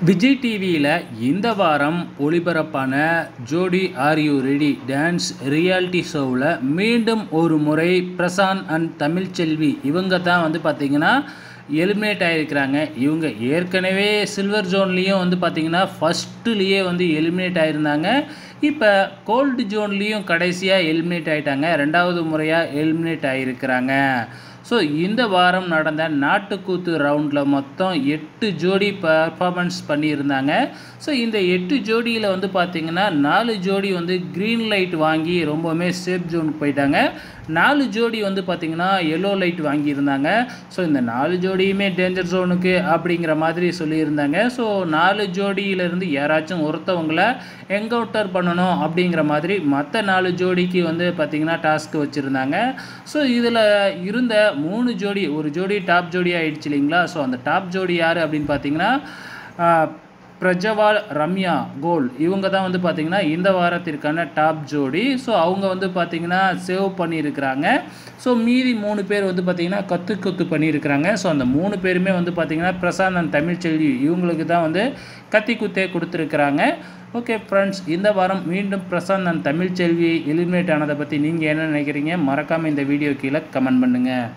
விஜய் டிவியில் இந்த வாரம் ஒளிபரப்பான ஜோடி are you ready dance reality ஷோவில் மீண்டும் ஒரு முறை பிரசாந்த் அண்ட் தமிழ்ச்செல்வி இவங்க தான் பார்த்திங்கன்னா எலிமினேட் ஆகிருக்கிறாங்க. இவங்க ஏற்கனவே சில்வர் ஜோன்லேயும் பார்த்திங்கன்னா ஃபஸ்ட்டுலேயே எலிமினேட் ஆகிருந்தாங்க. இப்போ கோல்டு ஜோன்லேயும் கடைசியாக எலிமினேட் ஆகிட்டாங்க. ரெண்டாவது முறையாக எலிமினேட் ஆகிருக்கிறாங்க. ஸோ இந்த வாரம் நடந்த நாட்டுக்கூத்து ரவுண்டில் மொத்தம் 8 ஜோடி பர்ஃபார்மன்ஸ் பண்ணியிருந்தாங்க. ஸோ இந்த 8 ஜோடியில் பார்த்திங்கன்னா 4 ஜோடி க்ரீன் லைட் வாங்கி ரொம்பவுமே சேஃப் ஜோனுக்கு போயிட்டாங்க. 4 ஜோடி பார்த்திங்கன்னா எல்லோ லைட் வாங்கியிருந்தாங்க. ஸோ இந்த 4 ஜோடியுமே டேஞ்சர் ஜோனுக்கு அப்படிங்கிற மாதிரி சொல்லியிருந்தாங்க. ஸோ 4 ஜோடியிலேருந்து யாராச்சும் ஒருத்தவங்களை என்கவுண்டர் பண்ணணும் அப்படிங்கிற மாதிரி மற்ற 4 ஜோடிக்கு பார்த்திங்கன்னா டாஸ்க் வச்சுருந்தாங்க. ஸோ இதில் இருந்த 3 ஜோடி, ஒரு ஜோடி டாப் ஜோடி ஆகிடுச்சு இல்லைங்களா. ஸோ அந்த டாப் ஜோடி யார் அப்படின்னு பார்த்தீங்கன்னா பிரஜ்வால் ரம்யா கோல் இவங்க தான் பார்த்திங்கன்னா இந்த வாரத்திற்கான டாப் ஜோடி. ஸோ அவங்க பார்த்திங்கன்னா சேவ் பண்ணியிருக்கிறாங்க. ஸோ மீதி 3 பேர் பார்த்திங்கன்னா கத்து பண்ணியிருக்கிறாங்க. ஸோ அந்த 3 பேருமே பார்த்திங்கன்னா பிரசாந்த் அண்ட் தமிழ்ச்செல்வி இவங்களுக்கு தான் கத்தி குத்தே கொடுத்துருக்குறாங்க. ஓகே ஃப்ரெண்ட்ஸ், இந்த வாரம் மீண்டும் பிரசாந்த் அண்ட் தமிழ்ச்செல்வி எலிமினேட் ஆனதை பற்றி நீங்கள் என்ன நினைக்கிறீங்க? மறக்காமல் இந்த வீடியோ கீழே கமெண்ட் பண்ணுங்கள்.